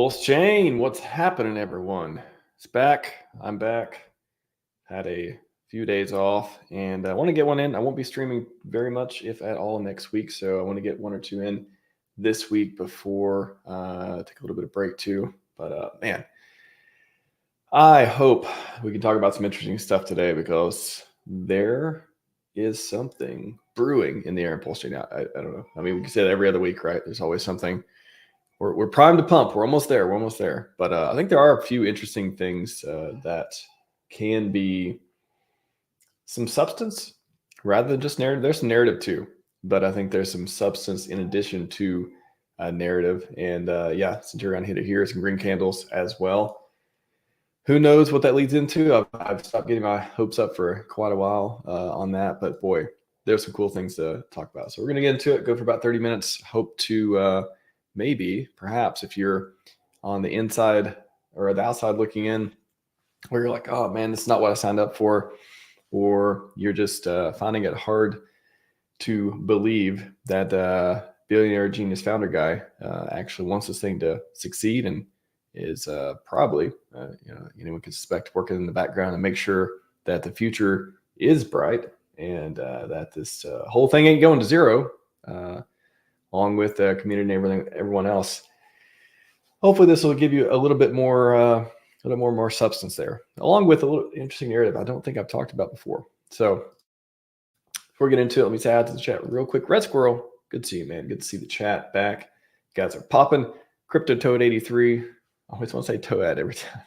Pulse Chain, what's happening, everyone? It's back. I'm back. Had a few days off, and I want to get one in. I won't be streaming very much, if at all, next week. So I want to get one or two in this week before take a little bit of break too. But man, I hope we can talk about some interesting stuff today because there is something brewing in the air in Pulse Chain. I don't know. I mean, we can say that every other week, right? There's always something. We're primed to pump. We're almost there. We're almost there. But I think there are a few interesting things that can be some substance rather than just narrative. There's some narrative too, but I think there's some substance in addition to narrative. And yeah, Centurion hit it here. Some green candles as well. Who knows what that leads into? I've stopped getting my hopes up for quite a while on that. But boy, there's some cool things to talk about. So we're going to get into it. Go for about 30 minutes. Hope to... maybe, perhaps, if you're on the inside or the outside looking in, where you're like, oh man, this is not what I signed up for, or you're just finding it hard to believe that billionaire genius founder guy actually wants this thing to succeed and is probably, anyone can suspect, working in the background and make sure that the future is bright and that this whole thing ain't going to zero. Along with the community and everyone else. Hopefully this will give you a little bit more substance there, along with a little interesting narrative I don't think I've talked about before. So before we get into it, let me say hi to the chat real quick. Red Squirrel, good to see you, man. Good to see the chat back. You guys are popping. Crypto Toad 83. I always want to say Toad every time.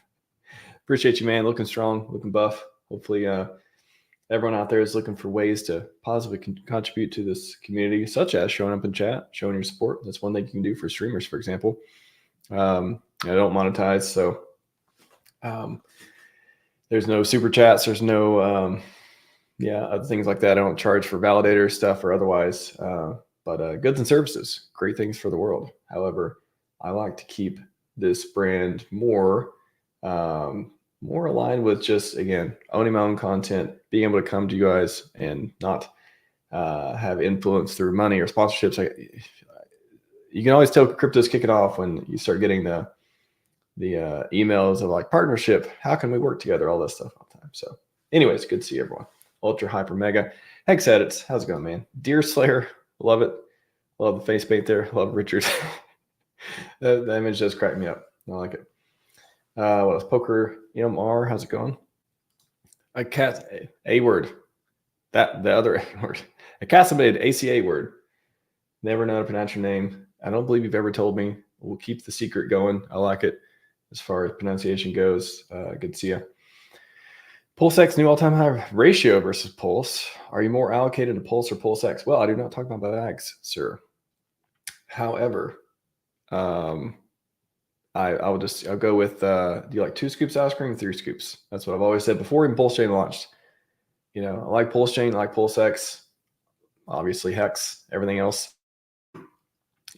Appreciate you, man. Looking strong, looking buff. Hopefully everyone out there is looking for ways to positively contribute to this community, such as showing up in chat, showing your support. That's one thing you can do for streamers, for example. I don't monetize, so there's no super chats. There's no, other things like that. I don't charge for validator stuff or otherwise, but goods and services, great things for the world. However, I like to keep this brand more aligned with just, again, owning my own content, being able to come to you guys and not have influence through money or sponsorships. You can always tell crypto's kicking off when you start getting the emails of like partnership. How can we work together? All this stuff all the time. So anyways, good to see everyone. Ultra Hyper Mega. Hex Edits. How's it going, man? Deer Slayer. Love it. Love the face paint there. Love Richard. The image does crack me up. I like it. What else? Poker MR, how's it going? A cat, a word. That the other A word. A cat submitted ACA word. Never know how to pronounce your name. I don't believe you've ever told me. We'll keep the secret going. I like it as far as pronunciation goes. Good to see you. PulseX new all-time high ratio versus Pulse. Are you more allocated to Pulse or PulseX? Well, I do not talk about bags, sir. However, I'll go with, do you like 2 scoops ice cream, 3 scoops? That's what I've always said before even Pulse Chain launched. I like Pulse Chain, I like PulseX, obviously Hex, everything else.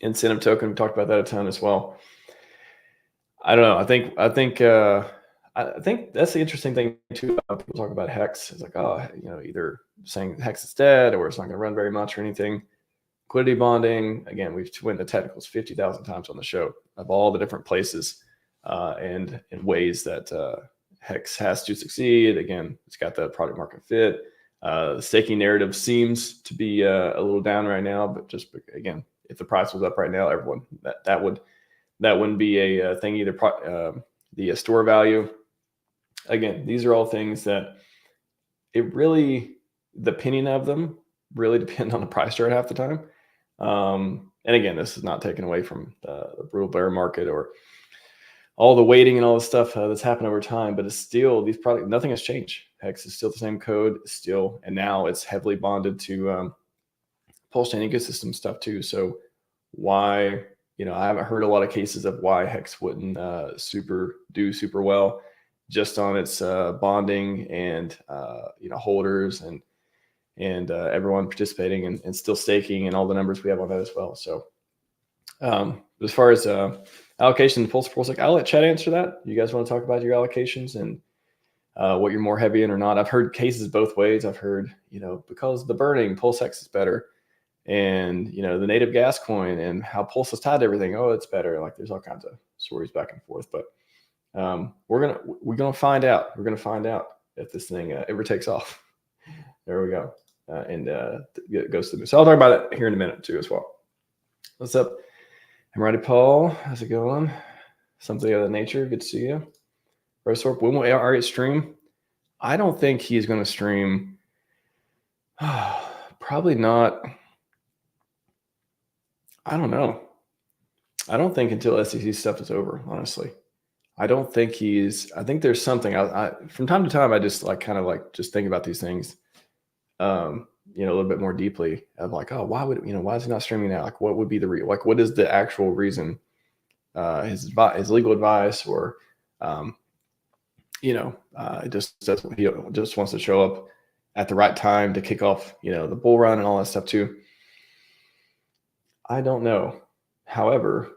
Incentive token, we talked about that a ton as well. I don't know. I think that's the interesting thing too. People talk about Hex. It's like, either saying Hex is dead or it's not going to run very much or anything. Liquidity bonding, again, we've went the technicals 50,000 times on the show of all the different places and in ways that Hex has to succeed. Again, it's got the product market fit. The staking narrative seems to be a little down right now, but just again, if the price was up right now, everyone that wouldn't be a thing either. The store value, again, these are all things that the opinion of them really depend on the price chart half the time. And again, this is not taken away from the brutal bear market or all the waiting and all the stuff that's happened over time, but it's still these products, nothing has changed. Hex is still the same code still, and now it's heavily bonded to Pulse Chain ecosystem stuff too. So why, I haven't heard a lot of cases of why Hex wouldn't do super well just on its bonding and, holders and everyone participating and still staking and all the numbers we have on that as well. So as far as allocation to PulseX, I'll let Chad answer that. You guys want to talk about your allocations and what you're more heavy in or not? I've heard cases both ways. I've heard, because the burning, PulseX is better. And, the native gas coin and how Pulse is tied to everything. Oh, it's better. Like there's all kinds of stories back and forth. But we're gonna find out. We're gonna find out if this thing ever takes off. There we go. And it goes to the moon. So I'll talk about it here in a minute too as well. What's up? I'm ready, Paul. How's it going? Something of that nature. Good to see you. Rosorp, when will R8 stream? I don't think he's going to stream. Probably not. I don't know. I don't think until SEC stuff is over, honestly. I don't think I think there's something. I from time to time, I just just think about these things, a little bit more deeply of like, oh, why is he not streaming now? Like, what would be what is the actual reason? His legal advice, or he just wants to show up at the right time to kick off, the bull run and all that stuff too. I don't know. However,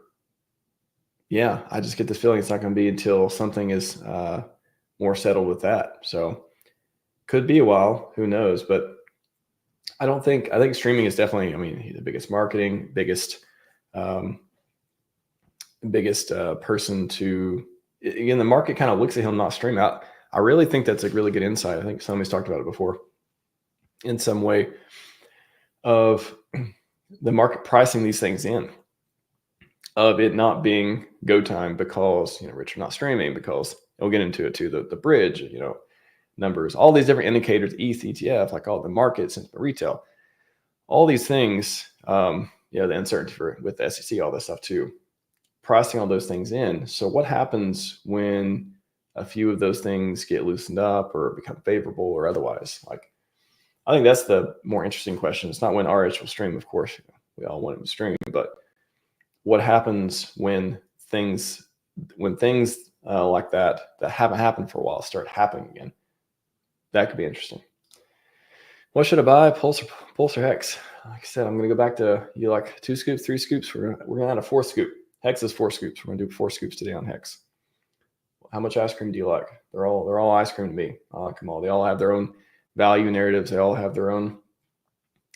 yeah, I just get the feeling it's not going to be until something is more settled with that. So could be a while, who knows? But I think streaming is definitely, the biggest marketing, biggest person to, again, the market kind of looks at him not streaming out. I really think that's a really good insight. I think somebody's talked about it before in some way of the market pricing these things in, of it not being go time because, Rich are not streaming, because we'll get into it too, the bridge, numbers, all these different indicators, ETH, ETF, like all the markets and retail, all these things, the uncertainty with the SEC, all this stuff too, pricing all those things in. So what happens when a few of those things get loosened up or become favorable or otherwise? I think that's the more interesting question. It's not when RH will stream, of course, we all want him to stream, but what happens when things like that haven't happened for a while start happening again? That could be interesting. What should I buy? Pulse or Hex? Like I said, I'm going to go back to, you like 2 scoops, 3 scoops. We're going to add a 4th scoop. Hex is 4 scoops. We're going to do 4 scoops today on Hex. How much ice cream do you like? They're all ice cream to me. I like them all. They all have their own value narratives. They all have their own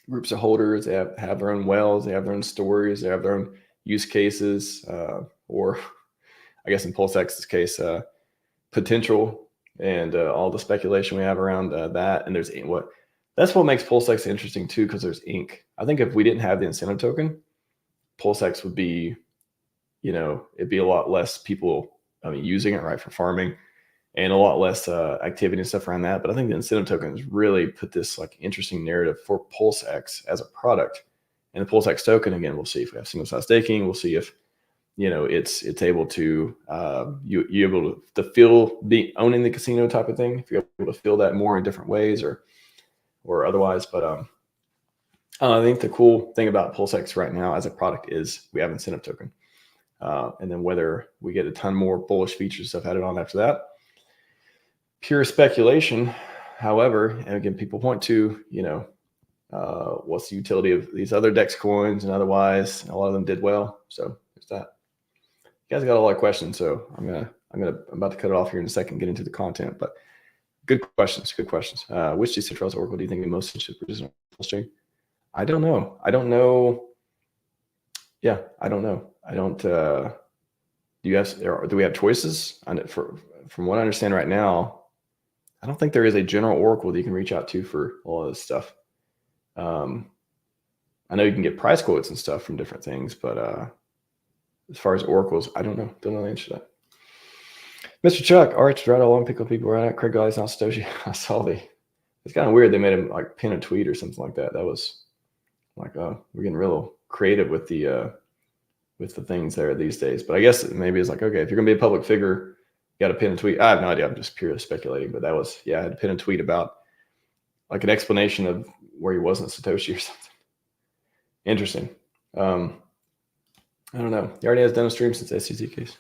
groups of holders. They have their own wells. They have their own stories. They have their own use cases, or I guess in PulseX's case, potential, and all the speculation we have around that. And that's what makes PulseX interesting too, because there's ink. I think if we didn't have the incentive token, PulseX would be, it'd be a lot less people using it, right, for farming, and a lot less activity and stuff around that. But I think the incentive tokens really put this interesting narrative for PulseX as a product. And the PulseX token, again, we'll see if we have single side staking. We'll see if it's able to you're able to feel owning the casino type of thing, if you're able to feel that more in different ways or otherwise. But I think the cool thing about PulseX right now as a product is we have incentive token, and then whether we get a ton more bullish features stuff added on after that, pure speculation. However, and again, people point to what's the utility of these other DEX coins, and otherwise a lot of them did well. So there's that. You guys got a lot of questions, so I'm about to cut it off here in a second, get into the content. But good questions. Which decentralized oracle do you think is most interested in producing on PulseChain? I don't know. Yeah, I don't know. I don't. Do we have choices? From what I understand right now, I don't think there is a general oracle that you can reach out to for all of this stuff. I know you can get price quotes and stuff from different things, but as far as oracles, I don't know. Don't know the answer to that. Mr. Chuck, RH right along, pick up people right at Craig Galley's not Satoshi. I saw it's kind of weird. They made him pin a tweet or something like that. That was we're getting real creative with the things there these days. But I guess maybe it's okay, if you're gonna be a public figure, you got to pin a tweet. I have no idea. I'm just purely speculating. But that was, I had to pin a tweet about an explanation of where he wasn't Satoshi or something. Interesting. I don't know. He already has done a stream since the SEC case.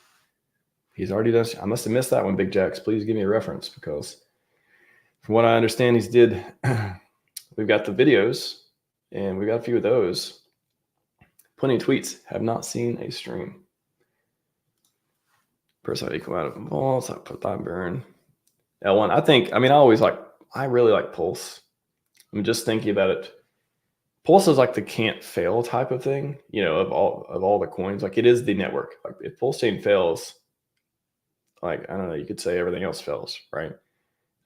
He's already done. I must have missed that one, Big Jacks. Please give me a reference, because from what I understand, he's did. We've got the videos, and we got a few of those. Plenty of tweets. Have not seen a stream. Person equal out of them all. So I put that burn. L1. I really like Pulse. I'm just thinking about it Pulse is like the can't fail type of thing, of all the coins. Like, it is the network. Like, if PulseChain fails, like, I don't know, you could say everything else fails, right?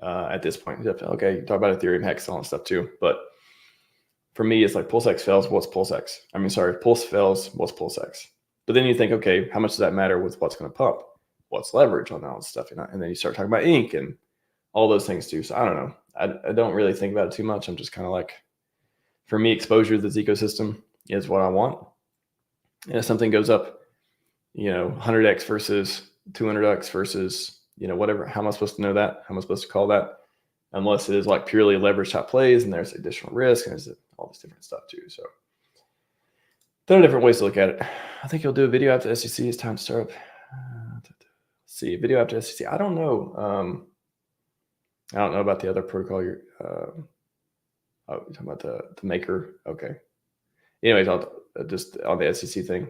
At this point, okay, you talk about Ethereum, Hex, all that stuff too. But for me, it's like PulseX fails, what's PulseX? I mean, sorry, Pulse fails, what's PulseX? But then you think, okay, how much does that matter with what's going to pump? What's leverage on all this stuff? And then you start talking about ink and all those things too. So I don't know. I don't really think about it too much. I'm just kind of like, for me, exposure to this ecosystem is what I want. And if something goes up, 100x versus 200x versus, whatever, how am I supposed to know that? How am I supposed to call that? Unless it is like purely leverage type plays and there's additional risk and there's all this different stuff too. So there are different ways to look at it. I think you'll do a video after SEC. It's time to start up. Let's see, video after SEC. I don't know. I don't know about the other protocol. You're talking about the maker. Okay. Anyways, I'll just on the SEC thing.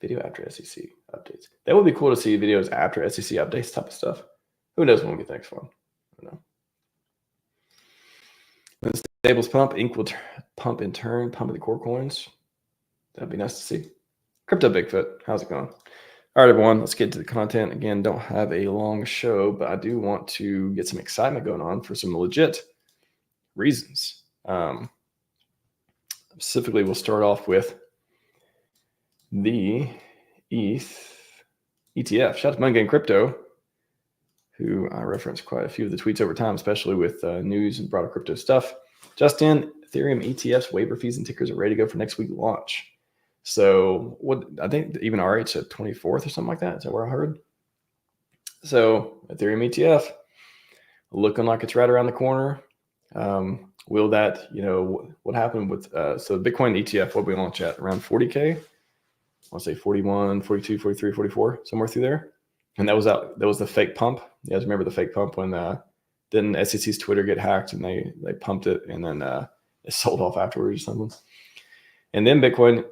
Video after SEC updates. That would be cool to see videos after SEC updates type of stuff. Who knows when we'll get the next one? I don't know. When the stables pump, ink will pump in turn, pumping the core coins. That'd be nice to see. Crypto Bigfoot, how's it going? All right, everyone, let's get to the content. Again, don't have a long show, but I do want to get some excitement going on for some legit reasons. Specifically, we'll start off with the ETH ETF. Shout out to Money Game Crypto, who I reference quite a few of the tweets over time, especially with news and broader crypto stuff. Just in, Ethereum ETFs, waiver fees, and tickers are ready to go for next week launch. So I think even RH at 24th or something like that. Is that where I heard? So Ethereum ETF looking like it's right around the corner. Will that, what happened with, so Bitcoin ETF, what we launch at around 40K? I want to say 41, 42, 43, 44, somewhere through there. And that was the fake pump. You guys remember the fake pump when didn't SEC's Twitter get hacked and they pumped it and then it sold off afterwards or something. And then Bitcoin,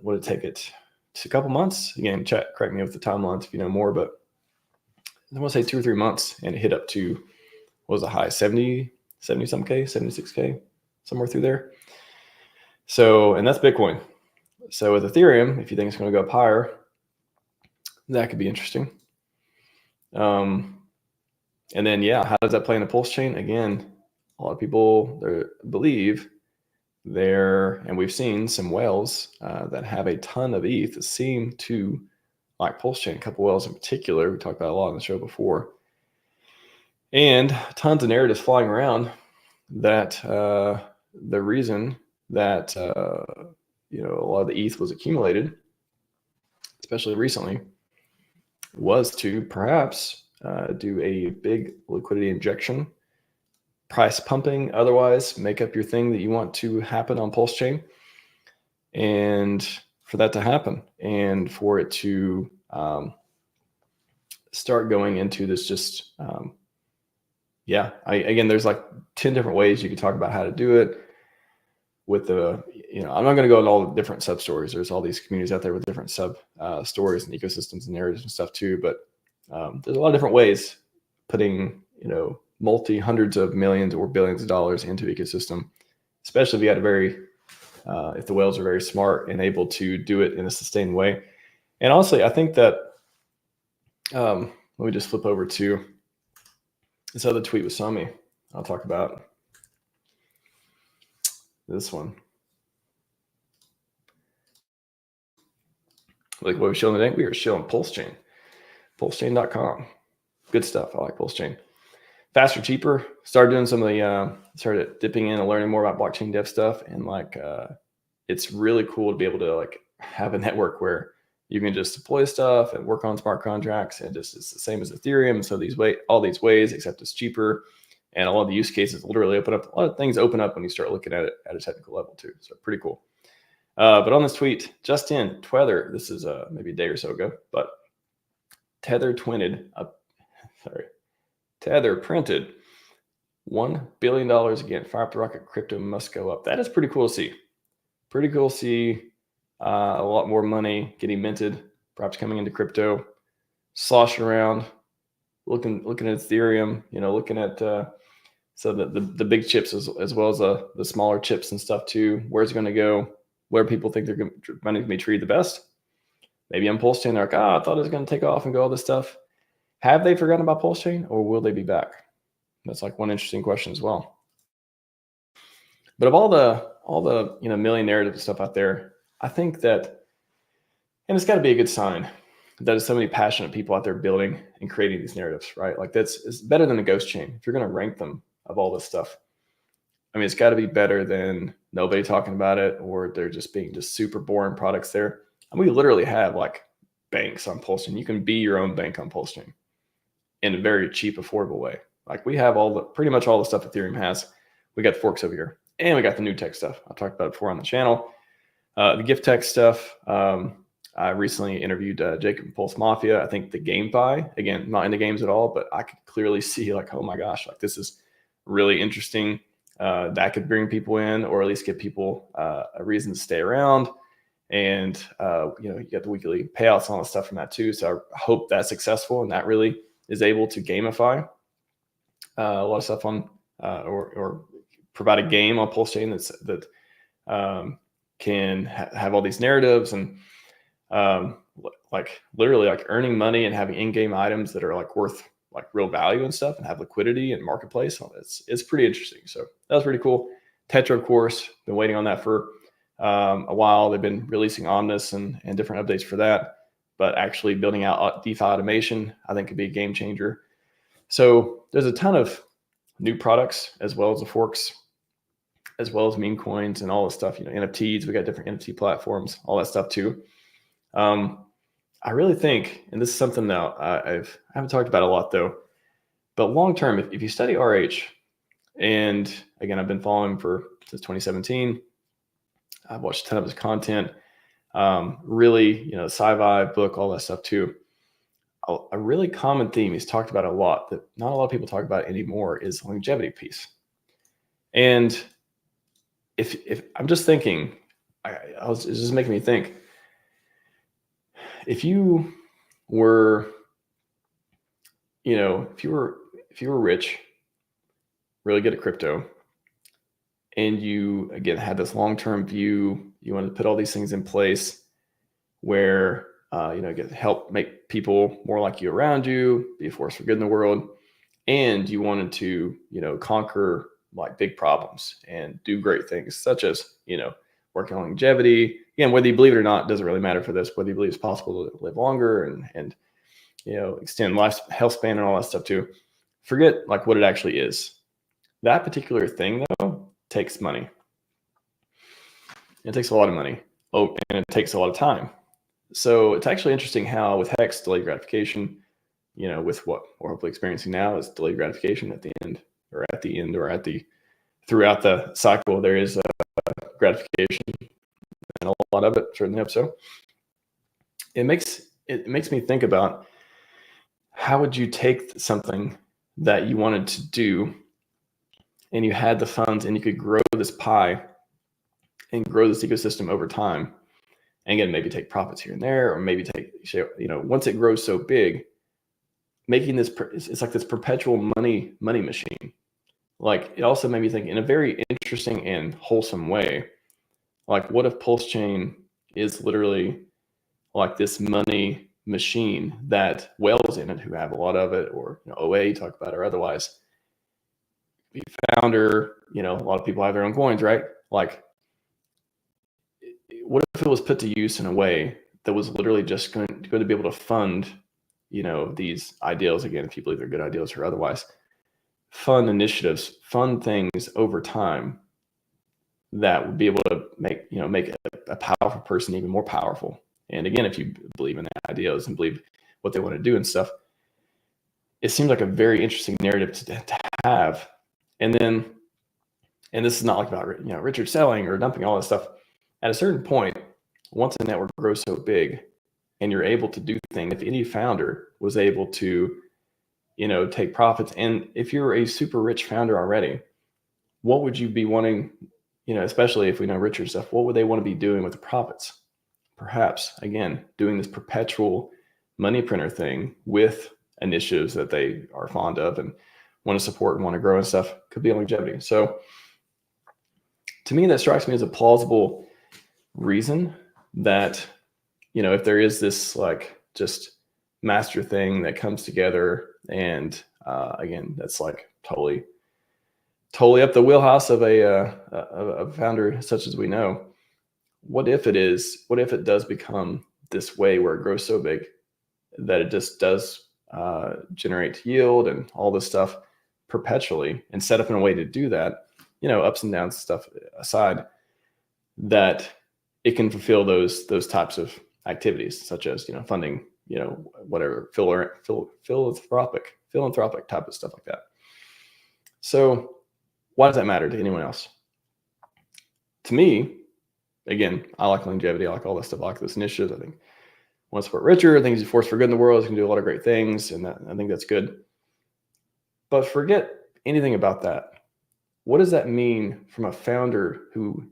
would it take it to a couple months? Again, correct me with the timelines if you know more, but I want to say 2 or 3 months, and it hit up to, what was the high, 70 some K, 76K, somewhere through there. So, and that's Bitcoin. So with Ethereum, if you think it's going to go up higher, that could be interesting. And then, how does that play in the Pulse chain? Again, a lot of people believe and we've seen some whales that have a ton of ETH that seem to like Pulse chain, a couple whales in particular. We talked about a lot on the show before. And tons of narratives flying around that the reason that a lot of the ETH was accumulated, especially recently, was to perhaps do a big liquidity injection, price pumping, otherwise make up your thing that you want to happen on Pulse chain, and for that to happen and for it to start going into this just again, there's like 10 different ways you could talk about how to do it with the, I'm not going to go into all the different sub stories. There's all these communities out there with different sub stories and ecosystems and narratives and stuff too. But there's a lot of different ways putting, hundreds of millions or billions of dollars into ecosystem, especially if you had if the whales are very smart and able to do it in a sustained way. And honestly, I think that, let me just flip over to this other tweet with Sami. I'll talk about this one. Like what we're showing today, we are showing PulseChain, pulsechain.com. Good stuff. I like PulseChain. Faster, cheaper. Started doing some of the, started dipping in and learning more about blockchain dev stuff. And it's really cool to be able to have a network where you can just deploy stuff and work on smart contracts, and it's the same as Ethereum. So all these ways, except it's cheaper. And a lot of the use cases literally open up. A lot of things open up when you start looking at it at a technical level too. So pretty cool. But on this tweet, just in Tether, this is maybe a day or so ago, but Tether printed $1 billion again. Fire up the rocket, crypto must go up. That is pretty cool to see. Pretty cool to see a lot more money getting minted, perhaps coming into crypto, sloshing around, looking at Ethereum, looking at So the big chips as well as the smaller chips and stuff too. Where's it going to go? Where people think they're money to be treated the best? Maybe on PulseChain, they're like, I thought it was going to take off and go all this stuff. Have they forgotten about PulseChain, or will they be back? That's like one interesting question as well. But of all the million narrative stuff out there, I think that, and it's got to be a good sign that there's so many passionate people out there building and creating these narratives, right? Like it's better than a ghost chain. If you're going to rank them of all this stuff, I mean, it's got to be better than nobody talking about it, or they're just being just super boring products there. And we literally have like banks on PulseChain. You can be your own bank on PulseChain in a very cheap, affordable way. Like we have pretty much all the stuff Ethereum has. We got the forks over here, and we got the new tech stuff. I talked about it before on the channel. The gift tech stuff. I recently interviewed Jacob from Pulse Mafia. I think the GameFi, again, not into games at all, but I could clearly see like, oh my gosh, like this is really interesting. That could bring people in, or at least give people a reason to stay around. And you get the weekly payouts and all that stuff from that too. So I hope that's successful, and that really is able to gamify a lot of stuff on or provide a game on PulseChain that can have all these narratives and like literally like earning money and having in-game items that are like worth like real value and stuff, and have liquidity and marketplace. It's pretty interesting. So that was pretty cool. Tether, of course, been waiting on that for a while. They've been releasing Omnis and different updates for that, but actually building out DeFi automation, I think, could be a game changer. So there's a ton of new products, as well as the forks, as well as meme coins and all this stuff. NFTs, we got different NFT platforms, all that stuff too. I really think, and this is something that I haven't talked about a lot though, but long term, if you study RH, and again, I've been following him since 2017. I've watched a ton of his content. Really, Scivive book, all that stuff too. A really common theme he's talked about a lot that not a lot of people talk about anymore is the longevity piece. And if I'm just thinking, it's just making me think, if you were, if you were rich, really good at crypto, and you again had this long-term view, you wanted to put all these things in place where help make people more like you around you, be a force for good in the world, and you wanted to conquer like big problems and do great things, such as working on longevity. Again, whether you believe it or not doesn't really matter for this. Whether you believe it's possible to live longer and extend health span and all that stuff too. Forget like what it actually is. That particular thing though takes money. It takes a lot of money. Oh, and it takes a lot of time. So it's actually interesting how with Hex, delayed gratification, with what we're hopefully experiencing now is delayed gratification at the end or throughout the cycle, there is gratification, and a lot of it certainly up. So it makes me think about, how would you take something that you wanted to do and you had the funds and you could grow this pie and grow this ecosystem over time, and again, maybe take profits here and there, or maybe take, once it grows so big, making this, it's like this perpetual money machine. Like, it also made me think in a very interesting and wholesome way, like, what if PulseChain is literally like this money machine that whales in it, who have a lot of it, or OA talk about, or otherwise be founder, a lot of people have their own coins, right? Like, what if it was put to use in a way that was literally just going to be able to fund, these ideals, again, if you believe they're good ideals or otherwise, fund initiatives, fund things over time that would be able to make a powerful person even more powerful. And again, if you believe in the ideas and believe what they want to do and stuff, it seems like a very interesting narrative to have. And this is not like about Richard selling or dumping all this stuff. At a certain point, once a network grows so big and you're able to do things, if any founder was able to take profits, and if you're a super rich founder already, what would you be wanting, especially if we know Richard stuff, what would they want to be doing with the profits? Perhaps, again, doing this perpetual money printer thing with initiatives that they are fond of, and want to support and want to grow and stuff. Could be longevity. So to me, that strikes me as a plausible reason that, if there is this like just master thing that comes together, and again, that's like totally up the wheelhouse of a founder such as we know. What if it does become this way where it grows so big that it just does generate yield and all this stuff perpetually, and set up in a way to do that, ups and downs stuff aside, that it can fulfill those types of activities, such as, funding, whatever, philanthropic type of stuff like that. So why does that matter to anyone else? To me, again, I like longevity. I like all this stuff. I like this initiative. I think I want to support Richard. I think he's a force for good in the world. He can do a lot of great things, and I think that's good. But forget anything about that. What does that mean from a founder who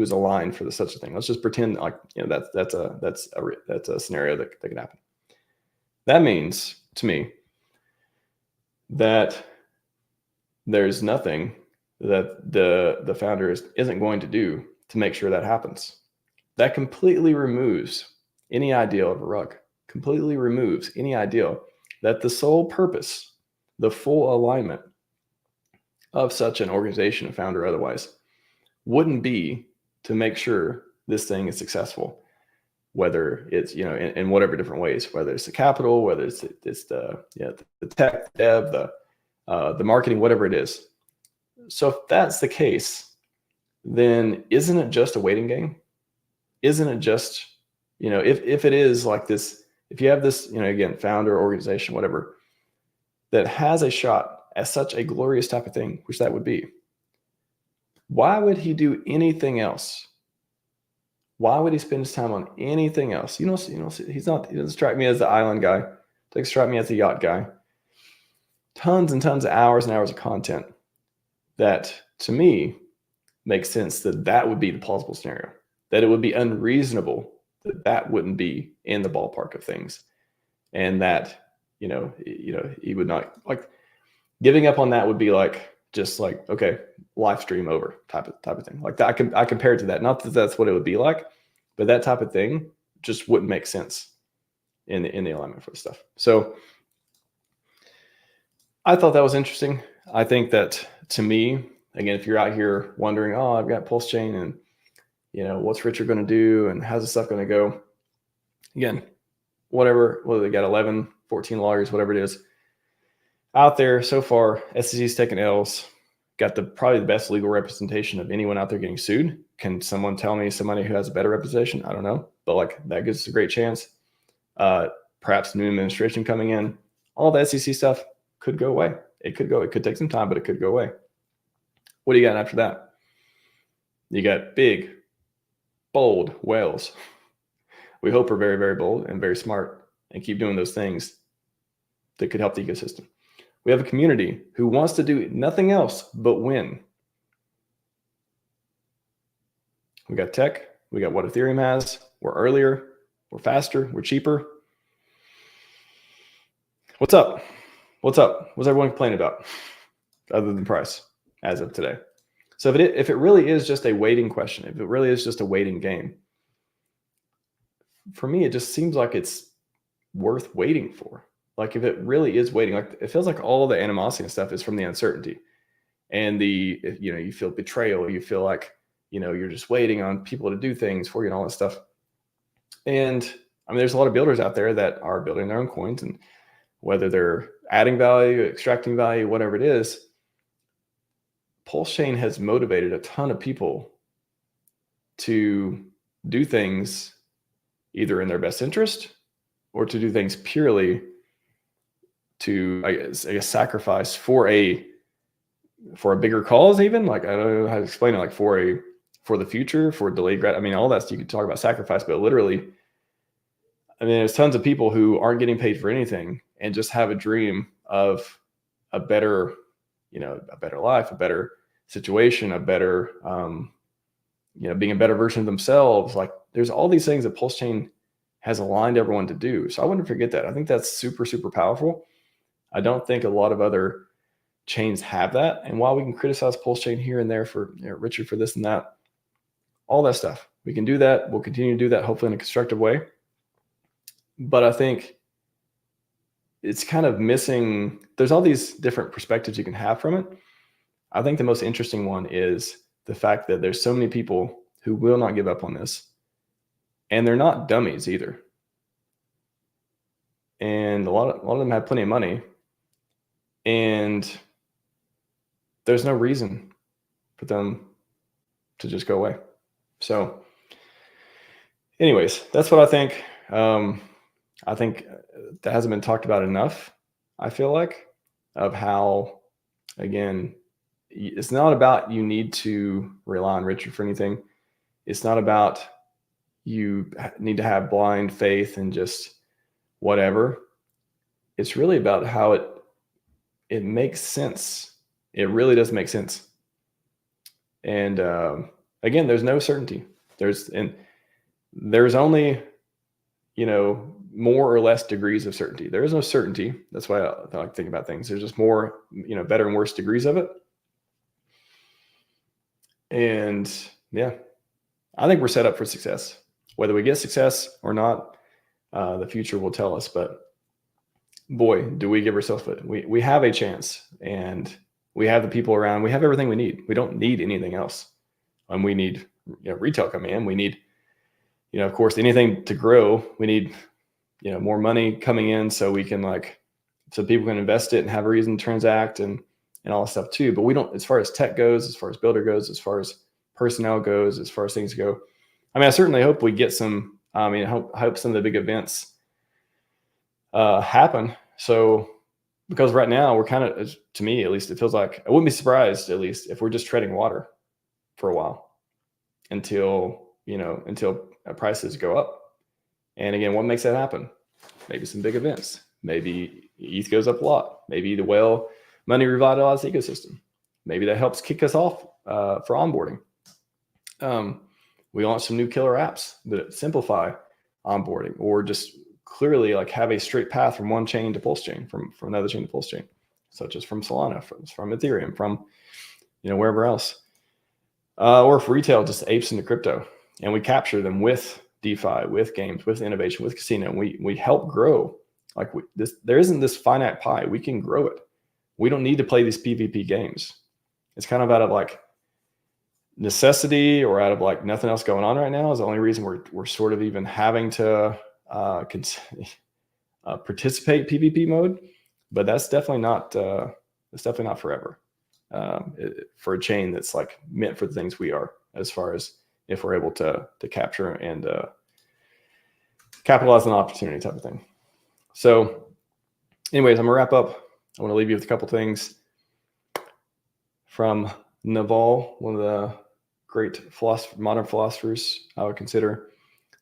is aligned for such a thing? Let's just pretend like that's a scenario that can happen. That means to me that there's nothing that the founder isn't going to do to make sure that happens. That completely removes any ideal of a rug. Completely removes any ideal that the sole purpose, the full alignment of such an organization, a founder otherwise, wouldn't be to make sure this thing is successful, whether it's in whatever different ways, whether it's the capital, whether it's the tech, dev, the marketing, whatever it is. So if that's the case, then isn't it just a waiting game? Isn't it just, if it is like this, if you have this, again, founder, organization, whatever, that has a shot at such a glorious type of thing, which that would be, why would he do anything else? Why would he spend his time on anything else? He doesn't strike me as the island guy. He doesn't strike me as the yacht guy. Tons and tons of hours and hours of content that, to me, makes sense that would be the plausible scenario, that it would be unreasonable that wouldn't be in the ballpark of things, and that he would not, like, giving up on that would be like, just like, okay, live stream over type of thing. Like that, I compare it to that. Not that that's what it would be like, but that type of thing just wouldn't make sense in the alignment for the stuff. So I thought that was interesting. I think that, to me, again, if you're out here wondering, oh, I've got PulseChain, and what's Richard going to do, and how's this stuff going to go? Again, whatever they got 11, 14 lawyers, whatever it is, out there so far. SEC's taking L's, got probably the best legal representation of anyone out there getting sued. Can someone tell me somebody who has a better representation? I don't know, but like that gives us a great chance. Perhaps new administration coming in, all the SEC stuff could go away. It could take some time, but it could go away. What do you got after that? You got big, bold whales. We hope are very, very bold and very smart and keep doing those things that could help the ecosystem. We have a community who wants to do nothing else but win. We got tech. We got what Ethereum has. We're earlier. We're faster. We're cheaper. What's up? What's everyone complaining about other than price as of today? So if it really is just a waiting question, if it really is just a waiting game, for me, it just seems like it's worth waiting for. Like if it really is waiting, like it feels like all the animosity and stuff is from the uncertainty and you feel betrayal. You feel like, you're just waiting on people to do things for you and all that stuff. And I mean, there's a lot of builders out there that are building their own coins, and whether they're adding value, extracting value, whatever it is, PulseChain has motivated a ton of people to do things either in their best interest or to do things purely to, I guess, sacrifice for a bigger cause. Even like, I don't know how to explain it, like for the future, for delayed I mean, all that, you could talk about sacrifice, but literally, I mean, there's tons of people who aren't getting paid for anything and just have a dream of a better life, a better situation, a better, being a better version of themselves. Like there's all these things that PulseChain has aligned everyone to do. So I wouldn't forget that. I think that's super, super powerful. I don't think a lot of other chains have that. And while we can criticize PulseChain here and there for Richard for this and that, all that stuff, we can do that. We'll continue to do that, hopefully in a constructive way. But I think it's kind of missing. There's all these different perspectives you can have from it. I think the most interesting one is the fact that there's so many people who will not give up on this, and they're not dummies either. And a lot of them have plenty of money, and there's no reason for them to just go away. So anyways, that's what I think. I think that hasn't been talked about enough, I feel like, of how, again, it's not about you need to rely on Richard for anything. It's not about you need to have blind faith and just whatever. It's really about how it makes sense. It really does make sense. And again, there's no certainty. There's only, more or less degrees of certainty. There is no certainty. That's why I like to think about things. There's just more, better and worse degrees of it. And yeah, I think we're set up for success. Whether we get success or not, the future will tell us. But boy, do we give ourselves it. We have a chance, and we have the people around. We have everything we need. We don't need anything else. And we need retail coming in. We need, of course, anything to grow. We need, more money coming in so we can so people can invest it and have a reason to transact and all that stuff too. But we don't, as far as tech goes, as far as builder goes, as far as personnel goes, as far as things go. I mean, I certainly hope we get some, I hope some of the big events happen. So, because right now we're kind of, to me at least, it feels like I wouldn't be surprised at least if we're just treading water for a while until prices go up. And again, what makes that happen? Maybe some big events. Maybe ETH goes up a lot. Maybe the whale money revitalized ecosystem. Maybe that helps kick us off for onboarding. We launch some new killer apps that simplify onboarding, or just clearly have a straight path from one chain to PulseChain, from another chain to PulseChain, such as from Solana, from Ethereum, from wherever else. Or if retail just apes into crypto, and we capture them with DeFi, with games, with innovation, with casino, and we help grow. There isn't this finite pie. We can grow it. We don't need to play these PvP games. It's kind of out of necessity, or out of nothing else going on right now, is the only reason we're sort of even having to participate PvP mode. But that's definitely not forever. For a chain that's meant for the things we are, as far as if we're able to capture and capitalize on the opportunity type of thing. So anyways, I'm gonna wrap up. I want to leave you with a couple things from Naval, one of the great modern philosophers. I would consider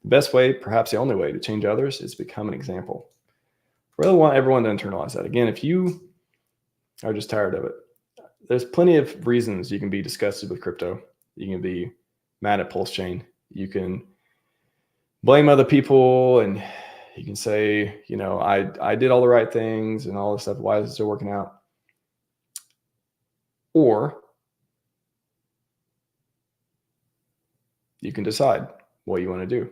the best way, perhaps the only way, to change others is to become an example. I really want everyone to internalize that. Again, if you are just tired of it, there's plenty of reasons you can be disgusted with crypto. You can be mad at PulseChain. You can blame other people, and you can say, I did all the right things and all this stuff. Why is it still working out? Or you can decide what you want to do.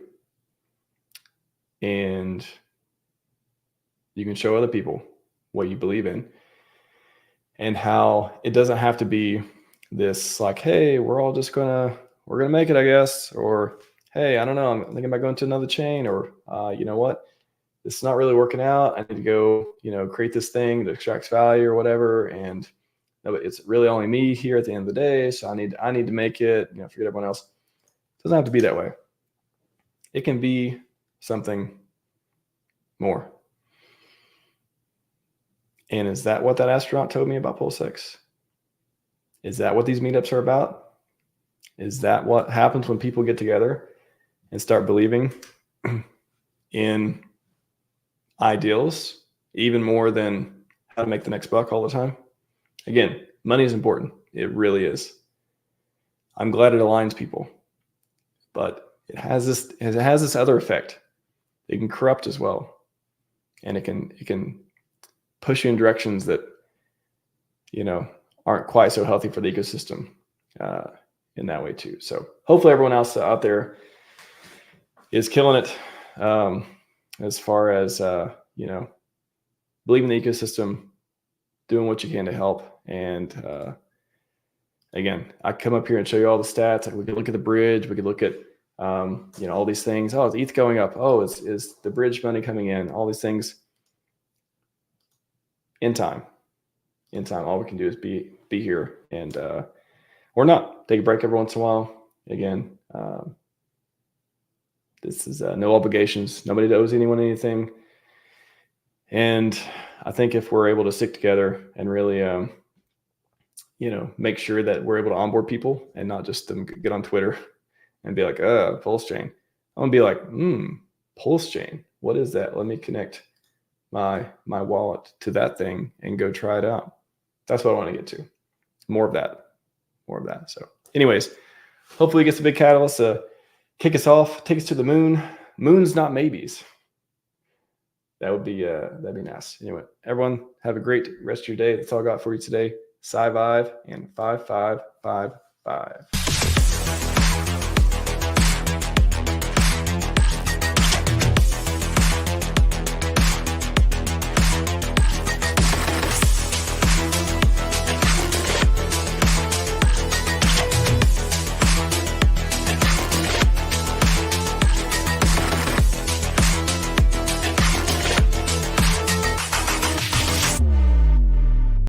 And you can show other people what you believe in, and how it doesn't have to be this hey, we're gonna make it, I guess. Or, hey, I don't know, I'm thinking about going to another chain. Or, you know what? This is not really working out. I need to go, create this thing that extracts value or whatever. And it's really only me here at the end of the day. So I need to make it, forget everyone else. It doesn't have to be that way. It can be something more. And is that what that astronaut told me about PulseX? Is that what these meetups are about? Is that what happens when people get together and start believing in ideals even more than how to make the next buck all the time? Again, money is important. It really is. I'm glad it aligns people, but it has this other effect. It can corrupt as well, and it can push you in directions that aren't quite so healthy for the ecosystem in that way too. So hopefully everyone else out there is killing it as far as, believing the ecosystem, doing what you can to help. And again, I come up here and show you all the stats. We could look at the bridge. We could look at, all these things. Oh, is ETH going up? Oh, is the bridge money coming in? All these things. In time, all we can do is be here and or not. Take a break every once in a while. Again, this is no obligations. Nobody owes anyone anything. And I think if we're able to stick together and really, make sure that we're able to onboard people and not just get on Twitter and be like, PulseChain. I'm gonna be like, PulseChain. What is that? Let me connect my wallet to that thing and go try it out. That's what I want to get to. More of that. So anyways, hopefully it gets a big catalyst to kick us off, take us to the moon. Moons, not maybes. That'd be nice. Anyway, everyone have a great rest of your day. That's all I got for you today. Scivive and 5555.